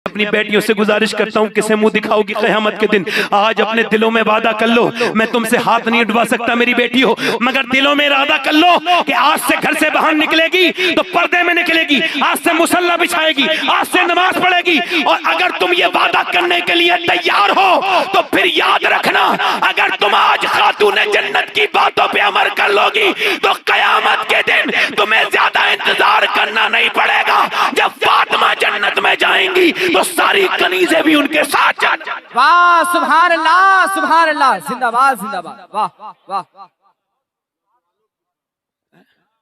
अपनी बेटियों से गुजारिश करता हूँ, किसे मुंह दिखाओगी क़यामत के दिन? आज अपने दिलों में वादा कर लो, मैं तुमसे हाथ नहीं उठवा सकता मेरी बेटी हो, मगर दिलों में इरादा कर लो कि आज से घर से बाहर निकलेगी तो पर्दे में निकलेगी, आज से मुसल्ला बिछाएगी, आज से नमाज पढ़ेगी। और अगर तुम ये वादा करने के लिए तैयार हो तो फिर याद रखना, अगर तुम आज खातून जन्नत की बातों पे अमल कर लोगी तो क़यामत के दिन तुम्हें ज्यादा इंतजार करना नहीं पड़ेगा। जब फातिमा जन्नत में जाएंगी तो सारी कनीज़ें भी उनके साथ जाएंगी। वाह सुभान अल्लाह, जिंदाबाद जिंदाबाद, वाह वाह।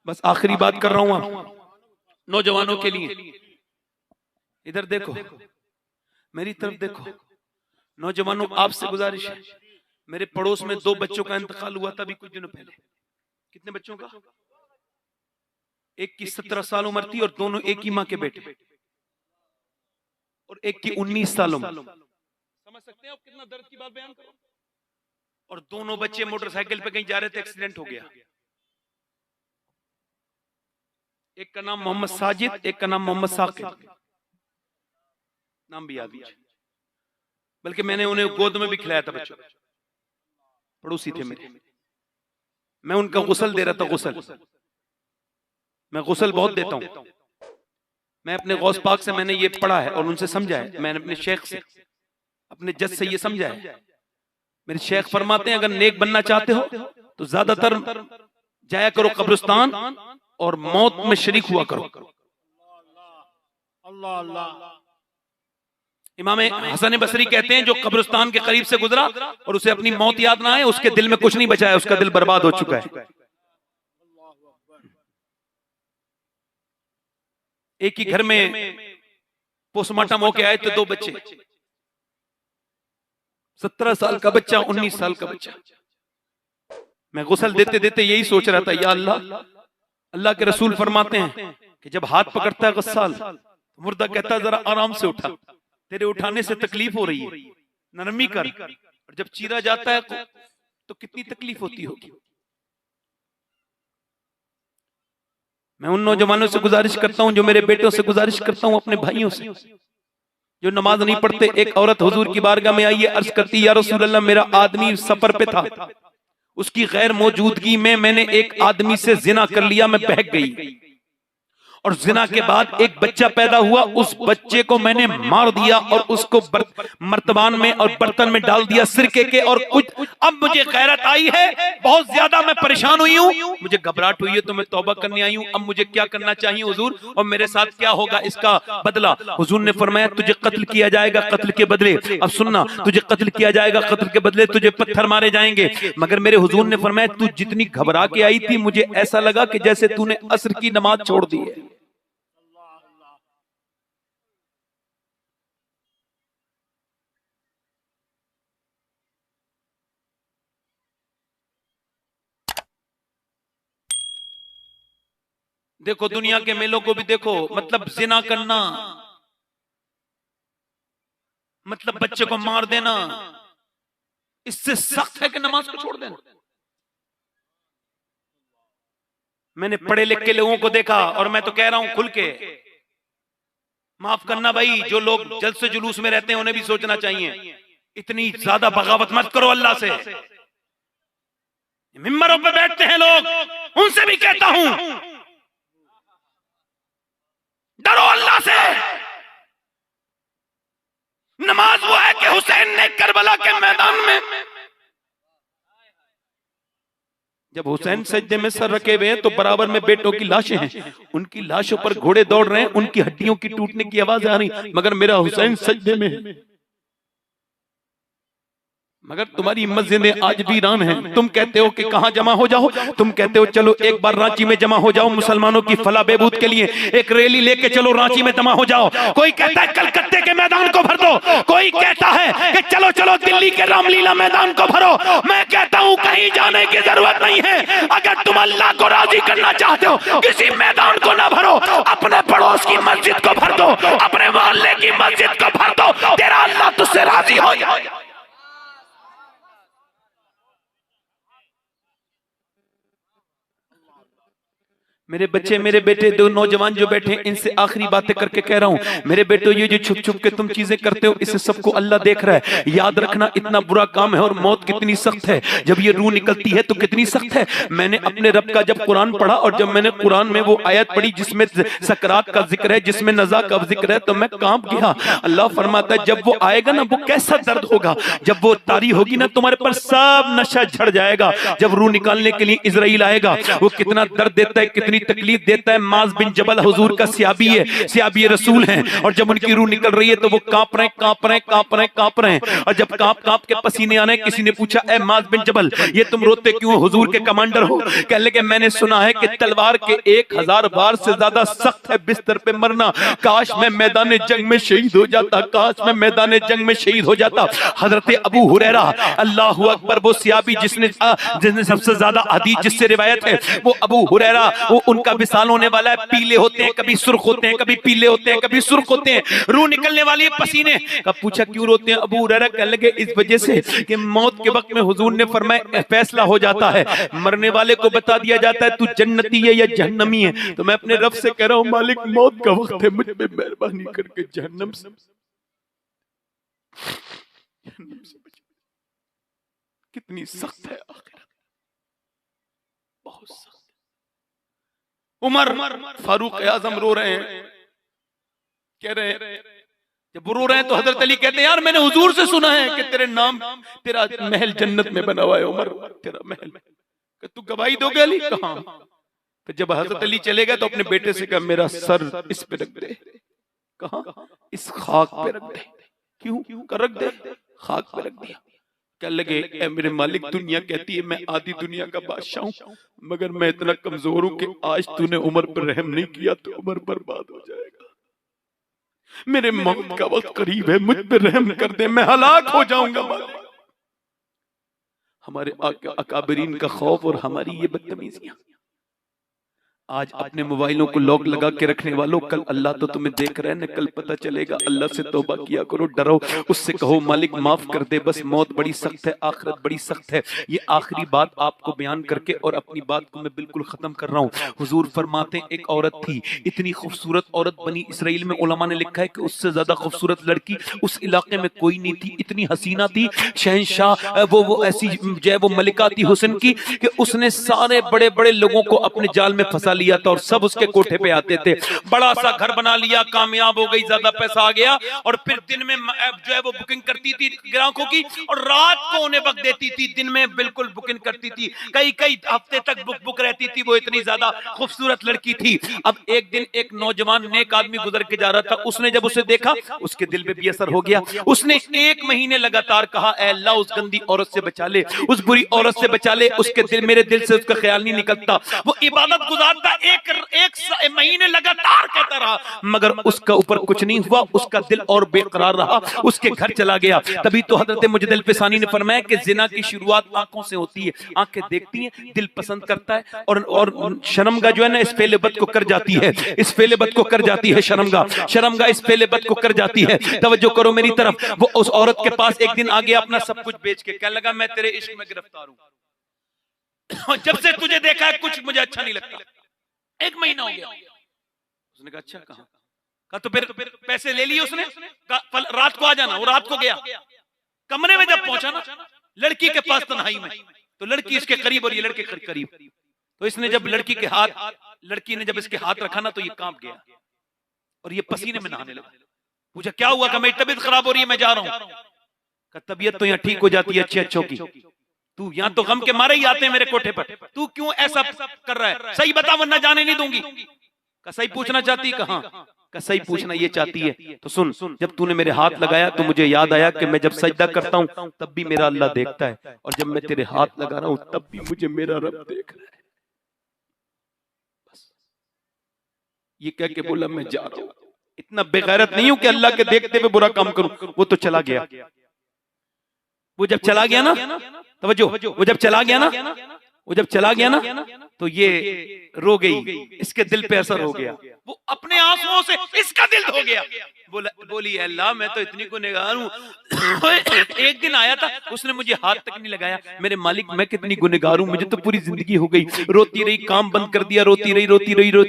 बस आखिरी बात कर रहा हूं नौजवानों के लिए। इधर देखो, मेरी तरफ देखो। नौजवानों, आपसे गुजारिश है, मेरे पड़ोस में 2 बच्चों का इंतकाल हुआ था अभी कुछ दिनों पहले। कितने बच्चों का? एक की 17 साल उम्र थी और दोनों एक ही मां के बेटे, और एक की 19 साल उम्र। समझ सकते हैं आप कितना दर्द की बात बयान करो? और दोनों बच्चे मोटरसाइकिल पे कहीं जा रहे थे, एक्सीडेंट हो गया। एक का नाम मोहम्मद साजिद, एक का नाम मोहम्मद साकिब, नाम भी याद है। बल्कि मैंने उन्हें गोद में भी खिलाया था बच्चों, पड़ोसी थे मेरे। मैं उनका गुसल दे रहा था, गुसल। मैं गुसल बहुत देता हूं। मैं अपने गौस पाक से मैंने ये पढ़ा है और उनसे समझा है, मैंने अपने शेख से, अपने जज से ये समझा है। मेरे शेख फरमाते हैं, अगर नेक बनना चाहते हो तो ज्यादातर जाया करो कब्रिस्तान और मौत में शरीक हुआ करो। अल्लाह अल्लाह। इमाम हसन बसरी कहते हैं, जो कब्रिस्तान के करीब से गुजरा और उसे अपनी मौत याद ना आए, उसके दिल में कुछ नहीं बचा है, उसका दिल बर्बाद हो चुका है। एक ही घर में पोस्टमार्टम होके आए थे 2 बच्चे, 17 साल का बच्चा, 19 साल का बच्चा। मैं गुसल देते देते यही सोच रहा था, या अल्लाह, अल्लाह के रसूल फरमाते हैं कि जब हाथ पकड़ता है गस्साल, मुर्दा कहता है जरा आराम से उठा, तेरे उठाने से तकलीफ हो रही है, नरमी कर। और जब चीरा जाता है तो कितनी तकलीफ होती होगी। मैं उन नौजवानों से गुजारिश करता हूं, जो मेरे बेटों से गुजारिश करता हूं, अपने भाइयों से जो नमाज नहीं पढ़ते। एक औरत हुजूर की बारगाह में आई है, अर्ज करती, या रसूल अल्लाह, मेरा आदमी सफर पे था, उसकी गैर मौजूदगी में मैंने एक आदमी से जिना कर लिया, मैं बहक गई, और जिना के बाद एक बच्चा पैदा हुआ, उस बच्चे को मैंने मार दिया और उसको मर्तबान में और बर्तन में डाल दिया सिरके के, और कुछ अब मुझे गैरत आई है, बहुत ज्यादा मैं परेशान हुई हूँ, मुझे घबराहट हुई है, तो मैं तौबा करने आई हूँ। अब मुझे क्या करना चाहिए हुजूर, और मेरे साथ क्या होगा इसका बदला? हुजूर ने फरमाया, तुझे कत्ल किया जाएगा, कत्ल के बदले, अब सुनना, तुझे कत्ल किया जाएगा, कत्ल के बदले तुझे पत्थर मारे जाएंगे। मगर मेरे हुजूर ने फरमाया, तू जितनी घबरा के आई थी, मुझे ऐसा लगा कि जैसे तूने असर की नमाज छोड़ दी है। देखो, दुनिया के मेलों को भी देखो, मतलब जिना करना, मतलब बच्चे को मार देना, इससे सख्त है कि नमाज को छोड़ देना। मैंने पढ़े लिखे लोगों को देखा, और मैं तो कह रहा हूं खुल के, माफ करना भाई, जो लोग जल्द से जुलूस में रहते हैं उन्हें भी सोचना चाहिए, इतनी ज्यादा बगावत मत करो अल्लाह से। मिंबरों पे बैठते हैं लोग, उनसे भी कहता हूं, डरो अल्लाह से। नमाज वो है कि हुसैन ने करबला के मैदान में, जब हुसैन सजदे में सर रखे हुए हैं तो बराबर में बेटों की लाशें हैं, उनकी लाशों पर घोड़े दौड़ रहे हैं, उनकी हड्डियों की टूटने की आवाज आ रही, मगर मेरा हुसैन सजदे में है। मगर तुम्हारी मस्जिदें आज वीरान हैं। तुम कहते हो कि कहां जमा हो जाओ, तुम कहते हो चलो एक बार रांची में जमा हो जाओ, मुसलमानों की फलाह बहबूद के लिए एक रैली लेके चलो रांची में जमा हो जाओ। कोई कहता है कलकत्ते के मैदान को भर दो, कोई कहता है कि चलो चलो दिल्ली के रामलीला मैदान को भरो। मैं कहता हूं कहीं जाने की जरूरत नहीं है। अगर तुम अल्लाह को राजी करना चाहते हो, किसी मैदान को ना भरो, अपने पड़ोस की मस्जिद को भर दो, अपने मोहल्ले की मस्जिद को भर दो, तेरा अल्लाह तुझसे राजी हो जाए। मेरे बच्चे, मेरे बेटे, दो नौजवान जो बैठे हैं, इनसे आखिरी बातें करके कह रहा हूं, मेरे बेटो ये जो छुप छुप के तुम चीजें करते हो, इसे सबको अल्लाह देख रहा है। याद रखना इतना बुरा काम है और मौत कितनी सख्त है। जब ये रूह निकलती है तो कितनी सख्त है। मैंने अपने रब का जब कुरान पढ़ा और जब मैंने कुरान में वो आयत पढ़ी जिसमें सकरात का जिक्र है, जिसमें नजा का जिक्र है, तो मैं कांप गया। अल्लाह फरमाता है जब वो आएगा ना, वो कैसा दर्द होगा। जब वो तारी होगी ना, तुम्हारे पर सब नशा झड़ जाएगा। जब रूह निकालने के लिए इजराइल आएगा, वो कितना दर्द देता है, कितनी तकलीफ देता है। माज बिन जबल हुजूर का सियाबी है, सियाबी रसूल हैं, और जब उनकी रूह निकल रही है तो वो कांप रहे हैं। और जब कांप कांप के पसीने आ रहे हैं, किसी ने पूछा ए माज बिन जबल, ये तुम रोते क्यों, हुजूर के कमांडर हो। कहने लगे मैंने सुना है कि तलवार के 1000 बार से ज्यादा सख्त है बिस्तर पे मरना। काश मैं मैदान जंग में शहीद हो जाता, काश मैं मैदान जंग में शहीद हो जाता। हजरत अबू हुरैरा, अल्लाहु अकबर, वो सियाबी जिसने सबसे ज्यादा हदीस जिससे रिवायत है, वो अबू हुरैरा, वो उनका विसाल होने वाला है। पीले होते हैं, कभी सुर्ख होते हैं, कभी पीले होते हैं, कभी सुर्ख होते हैं, रूह निकलने वाली है, पसीने। कब पूछा क्यों रोते हैं अबू हुरैरा, कहने लगे इस वजह से कि मौत के वक्त में हुजूर ने फरमाया फैसला हो जाता है, मरने वाले को बता दिया जाता है तू जन्नती है या जहन्नमी है। तो मैं अपने रब से कह रहा हूं मालिक मौत का वक्त है, मुझ पे मेहरबानी करके जहन्नम से कितनी सख्त है आखिरत, बहुत सख्त। उमर फारूक आजम रो रहे हैं, कह रहे हैं, जब रो रहे हैं तो हजरत अली कहते हैं यार मैंने हुजूर से सुना है कि तेरे नाम, तेरा महल जन्नत में बना हुआ है उमर, तेरा महल, तू गवाही दोगे अली? कहां? फिर जब हजरत अली चले गए तो अपने बेटे से कहा मेरा सर इस पे रख दे। कहा? इस खाक पे रख दे। क्यों कर रख दे? खाक पे रख दिया। क्या लगे ए मेरे मालिक, दुनिया कहती है मैं आधी दुनिया का बादशाह हूं, मगर मैं इतना कमजोर हूं कि आज तूने उमर पर रहम नहीं किया तो उमर बर्बाद हो जाएगा। मेरे मौत का वक्त करीब है, मुझ पर रहम कर दे, मैं हलाक हो जाऊंगा मालिक। हमारे अकाबरीन का खौफ और हमारी ये बदतमीजियां। आज अपने मोबाइलों को लॉक लगा के रखने वालों, कल अल्लाह तो तुम्हें देख रहे हैं, कल पता चलेगा। अल्लाह से तौबा किया करो, डरो, उससे कहो मालिक माफ कर दे, बस मौत बड़ी सख्त है, आखिरत बड़ी सख्त है। ये आखिरी बात आपको बयान करके और अपनी बात को मैं बिल्कुल खत्म कर रहा हूँ। हुजूर फरमाते एक औरत थी, इतनी खूबसूरत औरत, बनी इसराइल में उलमा ने लिखा है कि उससे ज्यादा खूबसूरत लड़की उस इलाके में कोई नहीं थी, इतनी हसीना थी। शहंशाह वो ऐसी जो है वो मलिका थी हुस्न की कि उसने सारे बड़े बड़े लोगों को अपने जाल में फंसा लिया था और सब उसके कोठे पे आते थे। बड़ा सा घर बना लिया, कामयाब हो गई, ज्यादा पैसा आ गया, और फिर दिन में जो है वो बुकिंग करती थी ग्राहकों की और रात को उन्हें वक्त देती थी, दिन में बिल्कुल बुकिंग करती थी, कई हफ्ते तक बुक रहती थी। वो इतनी ज्यादा खूबसूरत लड़की थी। अब एक दिन एक नौजवान नेक आदमी गुजर के जा रहा था, उसने जब उसे देखा उसके दिल पे भी असर हो गया। उसने 1 महीने लगातार कहा ऐ अल्लाह उस गंदी औरत से बचा ले, उस बुरी औरत से बचा ले, उसके दिल, मेरे दिल से उसका ख्याल नहीं निकलता। वो इबादत गुजारता एक महीने लगातार कहता रहा, मगर उसका ऊपर कुछ नहीं हुआ, उसका दिल और बेकरार रहा, उसके घर चला गया। तभी तो हजरत मुजद्दिल पिसानी ने फरमाया कि जिना की शुरुआत आंखों से होती है, आंखें देखती हैं, दिल पसंद करता है, और शर्मगा जो है ना इस फेलेबत को कर जाती है, इस फेलेबत को कर जाती है, शर्मगा इस फेलेबत को कर जाती है। तवज्जो करो मेरी तरफ। वो उस औरत के पास एक दिन आ गया अपना सब कुछ बेच के, कहने लगा मैं तेरे इश्क में गिरफ्तार हूं, जब से तुझे देखा है कुछ मुझे अच्छा नहीं लगता, 1 महीना हो गया। उसने कहा अच्छा कहा? कहा तो फिर पैसे ले लिए उसने, रात को आ जाना। वो रात को गया, कमरे में जब पहुंचा ना लड़की के पास तन्हाई में, तो लड़की इसके करीब और ये लड़के करीब, तो इसने जब लड़की ने जब इसके हाथ रखा ना तो ये कांप गया और ये पसीने में नहाने लगा। पूछा क्या हुआ? कि मेरी तबीयत खराब हो रही है, मैं जा रहा हूं। कहा तबीयत तो यहाँ ठीक हो जाती है अच्छों की, तू यहाँ तो गम के मारे ही आते हैं मेरे कोठे पर, तू क्यों ऐसा कर रहा है? सही बता वरना जाने नहीं दूंगी। का सही पूछना चाहती? कहां? का सही पूछना ये चाहती है तो सुन, जब तूने मेरे हाथ लगाया तो मुझे याद आया कि मैं जब सजदा करता हूं तब भी मेरा अल्लाह देखता है, और जब मैं तेरे हाथ लगा रहा हूं तब भी मुझे मेरा रब देख रहा है। बस ये कह के बोला मैं जा रहा हूं, इतना बेगैरत नहीं हूं कि अल्लाह के देखते हुए बुरा काम करूं। वो तो चला गया। वो जब चला गया ना, तवज्जो, वो जब चला गया ना तो ये रो गई, इसके दिल पे असर हो गया। वो अपने आंसुओं से इसका दिल धो गया। बोली अल्लाह मैं तो इतनी गुनहगार हूँ। एक दिन आया था उसने मुझे हाथ तक नहीं लगाया। मेरे मालिक मैं कितनी गुनहगार हूँ, मुझे तो पूरी जिंदगी हो गई, रोती रही, काम बंद कर दिया, रोती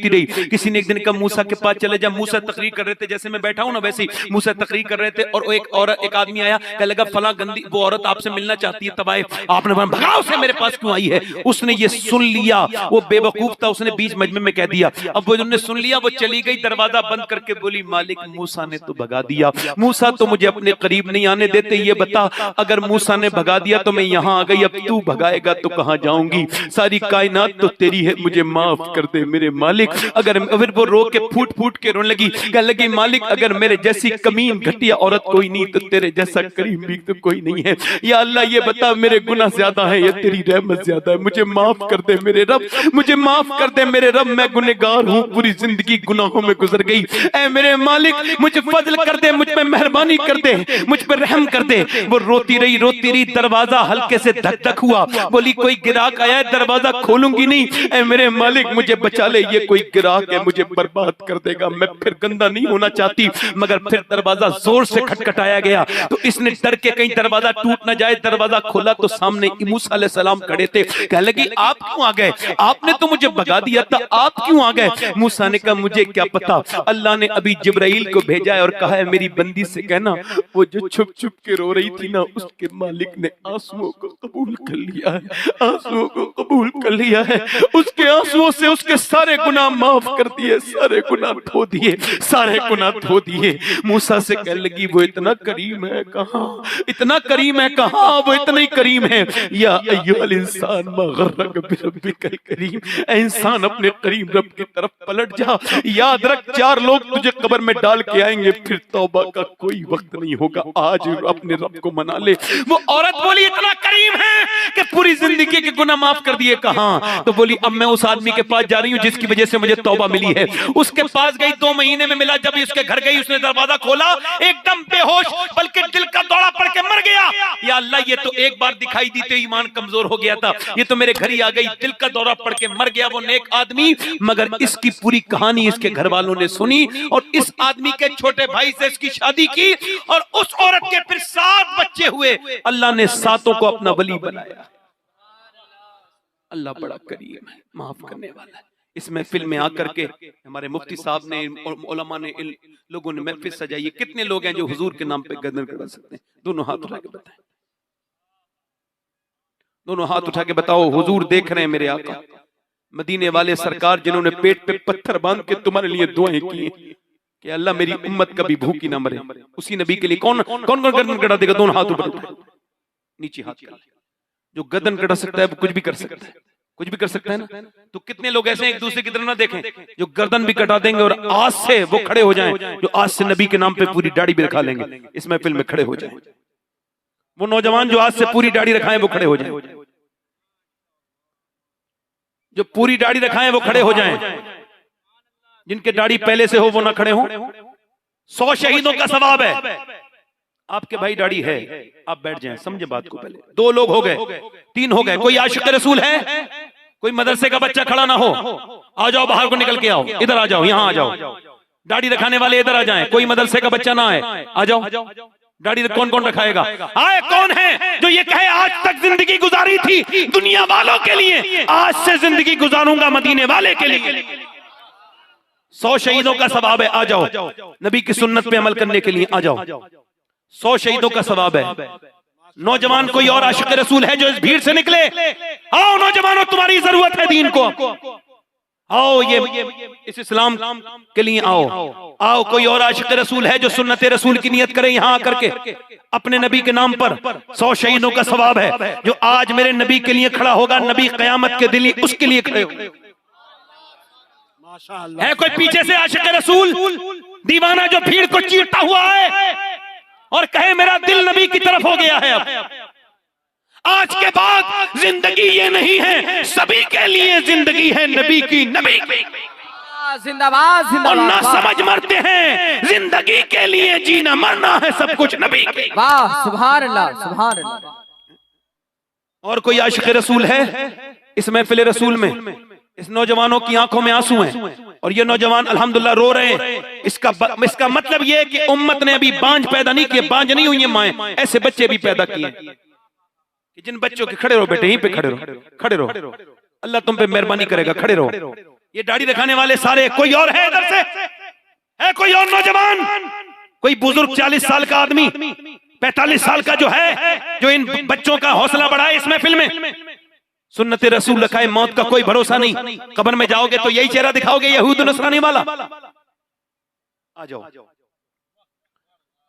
रही। किसी ने एक दिन कहा मूसा के पास चले जा। मूसा तकरीर कर रहे थे, जैसे मैं बैठा हूँ ना वैसे ही मूसा तकरीर कर रहे थे, और एक आदमी आया, कहने लगा फला गंदी वो औरत आपसे मिलना चाहती है, तबाय आपने भगाओ से मेरे पास क्यों आई है। उसने ये सुन लिया, वो बेवकूफ था, उसने बीच मजमे में कह दिया। अब वो उन्होंने सुन लिया, वो चली गई दरवाजा बंद करके, बोली मालिक मूसा ने तो भगा दिया, मूसा तो मुझे अपने करीब नहीं आने देते। ये बता अगर मूसा ने भगा दिया तो मैं यहाँ आ गई, अब तू भगाएगा तो कहाँ जाऊंगी, सारी कायनात तो तेरी है, मुझे माफ कर दे मेरे मालिक। अगर फिर वो रो के फूट के रोने लगी, कहने लगी मालिक अगर मेरे जैसी कमीन घटिया औरत कोई नहीं तो तेरे जैसा करीम भी तो कोई नहीं है। या अल्लाह ये बता मेरे गुनाह ज्यादा है या तेरी रहमत ज्यादा है, मुझे माफ कर दे मेरे रब, मुझे माफ कर दे मेरे रब, मैं गुनहगार हूँ, पूरी जिंदगी गुनाहों में गुजर गई। ऐ मेरे मालिक मुझे फजल कर दे, मुझ पे मेहरबानी कर दे, मुझ पे रहम कर दे। वो रोती रही, दरवाजा हल्के से धक धक हुआ। बोली कोई गिराक आया है, दरवाजा खोलूंगी नहीं। ऐ मेरे मालिक मुझे बचा ले, ये कोई गिराक है मुझे बर्बाद कर देगा, मैं फिर गंदा नहीं होना चाहती। मगर फिर दरवाजा जोर से खटखटाया गया तो इसने डर के कहीं दरवाजा टूट ना जाए, दरवाजा खोला तो सामने मूसा अलैहिस्सलाम खड़े थे। कहने लगी आप क्यों आ गए, आपने तो मुझे भगा दिया था, आप क्यों आ गए। मूसा ने कहा मुझे क्या पता, अल्लाह ने अभी जिब्राइल को भेजा है और कहा है मेरी बंदी से कहना वो जो छुप छुप के रो रही थी ना, उसके मालिक ने आंसुओं को कबूल कर लिया है, आंसुओं को कबूल कर लिया है, उसके आंसुओं से उसके सारे गुनाह माफ कर दिए, सारे गुनाह धो दिए, सारे गुनाह धो दिए। मूसा से कहने लगी वो इतना करीम है कहाँ, इतना करीम है कहाँ, वो इतना ही करीम है। या अय्युहल इंसान मा गर्रक बिरब्बिकल करीम, ऐ इंसान अपने करीम रब की तरफ पलट जा, याद रख 4 लोग तुझे कब्र में डाल के आएंगे, फिर तौबा का कोई वक्त नहीं होगा, आज अपने रब को मना ले। वो औरत बोली इतना करीम है कि पूरी जिंदगी के गुनाह माफ कर दिए। कहाँ, तो बोली अब मैं उस आदमी के पास जा रही हूँ जिसकी वजह से मुझे तौबा मिली है। उसके पास गई, 2 महीने में मिला, जब उसके घर गई उसने दरवाजा खोला, एकदम बेहोश, बल्कि दिल का दौरा पड़ के मर गया। या अल्लाह ये तो एक बार दिखाई दी तो ईमान कमजोर हो गया था, ये तो मेरे घर ही आ गई, दिल का दौरा पड़ के मर गया वो नेक आदमी। मगर इसकी पूरी कहानी इसके घर वालों ने सुनी और इस आदमी के छोटे भाई से इसकी शादी की और उस औरत के फिर 7 बच्चे हुए। अल्लाह ने 7 को अपना वली बनाया। अल्लाह बड़ा करीम है, माफ करने वाला है। इस महफिल में आकर के हमारे मुफ्ती साहब ने और उलमा ने, इन लोगों ने महफिल सजाई है। कितने लोग हैं जो हुजूर के नाम पे गर्दन कटा सकते हैं? दोनों हाथ उठा के बताएं, दोनों हाथ उठा के बताओ हुजूर देख रहे हैं मेरे आका मदीने वाले सरकार, जिन्होंने पेट पे पत्थर बांध के तुम्हारे लिए दुआएं की कि अल्लाह मेरी उम्मत कभी भूखी ना मरे। उसी नबी के लिए कौन कौन गर्दन कटा देगा? दोनों हाथ ऊपर उठाए, नीचे हाथ कर। जो गर्दन कटा सकता है वो कुछ भी कर सकता है, कुछ भी कर सकता है ना। तो कितने लोग ऐसे एक दूसरे की तरफ ना देखें जो गर्दन भी कटा देंगे और आज से वो खड़े हो जाएं, जो आज से नबी के नाम पे पूरी दाढ़ी भी रखा लेंगे, इस महफिल में खड़े हो जाएं। वो नौजवान जो आज से पूरी दाढ़ी रखाएं वो खड़े हो जाएं, जो पूरी दाढ़ी रखाएं वो खड़े हो जाएं, जिनके दाढ़ी पहले से हो वो ना खड़े हो। 100 शहीदों का सवाब है। आपके भाई दाढ़ी है, आप बैठ जाएं, समझे बात को। पहले 2 लोग हो गए, 3 हो गए। कोई आशिक रसूल है? कोई मदरसे का बच्चा खड़ा ना हो, आ जाओ बाहर को निकल के आओ, इधर आ जाओ, यहाँ आ जाओ। दाढ़ी रखाने वाले इधर आ जाएं, कोई मदरसे का बच्चा ना आए, आ जाओ। दाढ़ी कौन कौन रखाएगा? आए कौन है जो ये कहे आज तक जिंदगी गुजारी थी दुनिया वालों के लिए, आज से जिंदगी गुजारूंगा मदीने वाले के लिए। 100 शहीदों का सवाब है, आ जाओ नबी की सुन्नत पे अमल करने के लिए, आ जाओ। 100 शहीदों का सवाब है। नौजवान कोई और आशिक रसूल है जो इस भीड़ से निकले? आओ नौजवानों, तुम्हारी जरूरत है दीन को, आओ ये इस इस्लाम के लिए आओ। कोई और आशिक रसूल है जो सुन्नत रसूल की नियत करे यहाँ आकर के अपने नबी के नाम पर? 100 शहीदों का सवाब है। जो आज मेरे नबी के लिए खड़ा होगा, नबी कयामत के दिन उसके लिए खड़े होंगे। है कोई पीछे से आशिक रसूल दीवाना जो भीड़ को चीरता हुआ है और कहे मेरा दिल नबी की तरफ हो गया है? अब आज के बाद जिंदगी ये नहीं है, सभी के लिए जिंदगी है नबी की, नबी की। जिंदाबाद जिंदाबाद। और ना समझ मरते हैं, जिंदगी के लिए जीना मरना है सब कुछ नबी की। वाह सुभान अल्लाह, सुभान अल्लाह। और कोई आशिक रसूल है इस महफिल रसूल में? इस नौजवानों की आंखों में आंसू हैं और ये नौजवान अल्हम्दुलिल्लाह रो रहे हैं। इसका मतलब ये है कि उम्मत ने अभी बांझ पैदा नहीं किए, बांझ नहीं हुई है माएं, ऐसे बच्चे भी पैदा किए कि जिन बच्चों के खड़े रहो बेटे, यहीं पे खड़े रहो, खड़े रहो, अल्लाह तुम पे मेहरबानी करेगा, खड़े रहो। ये दाढ़ी रखाने वाले सारे, कोई और है इधर से? है कोई और नौजवान, कोई बुजुर्ग 40 साल का आदमी, 45 साल का जो है, जो इन बच्चों का हौसला बढ़ाए इस महफिल में? सुन्नत रसूल लखाए, मौत का कोई भरोसा नहीं, कब्र में जाओगे तो यही चेहरा दिखाओगे यहूद नसरानी वाला। आ जाओ आ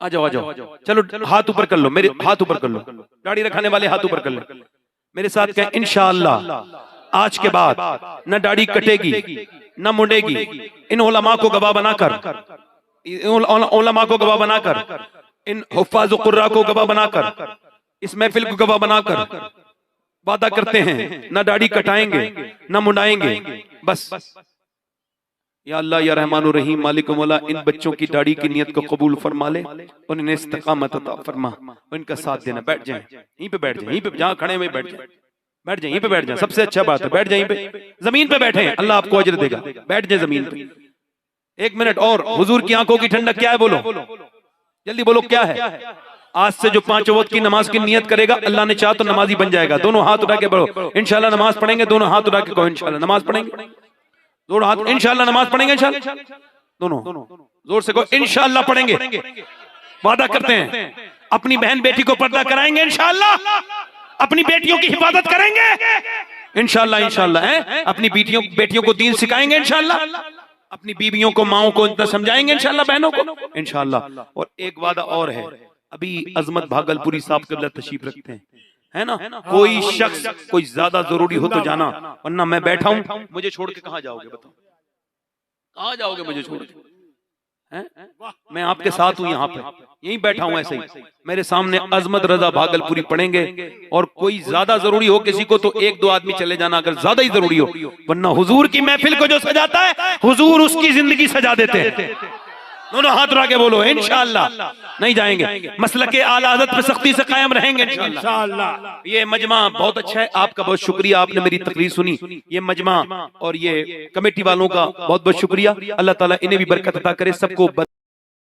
जाओ आ जाओ, चलो हाथ ऊपर कर लो, मेरे हाथ ऊपर कर लो, दाढ़ी रखाने वाले हाथ ऊपर कर लो, मेरे साथ कहें इंशाअल्लाह आज के बाद न दाढ़ी कटेगी न मुड़ेगी। इन उलमा को गवाह बनाकर, उलमा को गवाह बनाकर, इन हुफ्फाज कुर्रा को गवाह बनाकर, इस महफिल को गवाह बनाकर वादा करते हैं न दाढ़ी कटाएंगे न मुंडाएंगे। बस या अल्लाह या रहमान रहीम मालिक मौला, इन बच्चों की दाढ़ी की नियत को कबूल फरमा ले और इन्हें इस्तिकामत अता फरमा और इनका साथ देना। बैठ जाएं, यहीं पे बैठ जाएं, यहीं पे जहां खड़े हुए बैठ जाएं, बैठ जाएं, यहीं पे बैठ जाएं, सबसे अच्छा बात है बैठ जाएं, यहीं पे जमीन पे बैठे, अल्लाह आपको अजर देगा। बैठ जाएं जमीन पे। 1 मिनट और, हुजूर की आंखों की ठंडक क्या है? बोलो जल्दी बोलो, क्या है? आज से जो 5 वक्त की नमाज की नियत करेगा, अल्लाह ने चाहा तो नमाजी बन जाएगा। दोनों हाथ उठा के बढ़ो, इंशाल्लाह नमाज पढ़ेंगे। दोनों हाथ उठा के कहो इंशाल्लाह नमाज पढ़ेंगे। दोनों हाथ, इंशाल्लाह नमाज पढ़ेंगे, इंशाल्लाह दोनों जोर से कहो इंशाल्लाह पढ़ेंगे। वादा करते हैं अपनी बहन बेटी को पर्दा कराएंगे इंशाल्लाह, अपनी बेटियों की हिफाजत करेंगे इंशाल्लाह, इंशाल्लाह है, अपनी बेटियों को दीन सिखाएंगे इंशाल्लाह, अपनी बीवियों को, माओं को इतना समझाएंगे इंशाल्लाह, बहनों को इंशाल्लाह। और एक वादा और है, अभी अजमत भागलपुरी साहब क़िबला तशरीफ रखते हैं, है ना? कोई शख्स कोई ज्यादा जरूरी हो तो जाना, वरना मैं बैठा हूं, मुझे छोड़ के कहां जाओगे? बताओ कहां जाओगे मुझे छोड़ के? मैं आपके साथ हूं, यहाँ पे यहीं बैठा हूं ऐसे ही। मेरे सामने अजमत रजा भागलपुरी पढ़ेंगे और कोई ज्यादा जरूरी हो किसी को तो 1-2 आदमी चले जाना, अगर ज्यादा ही जरूरी हो, वरना हुजूर की महफिल को जो सजाता है हुजूर उसकी जिंदगी सजा देते हैं। दोनों हाथ उठा के बोलो इंशाअल्लाह नहीं जाएंगे, मसलके आला हज़रत पे सख्ती से कायम रहेंगे इंशाअल्लाह। ये मजमा बहुत अच्छा है, आपका बहुत शुक्रिया, आपने मेरी तकरीर सुनी। ये मजमा और ये कमेटी वालों का बहुत बहुत शुक्रिया। अल्लाह ताला इन्हें भी बरकत अता करे, सबको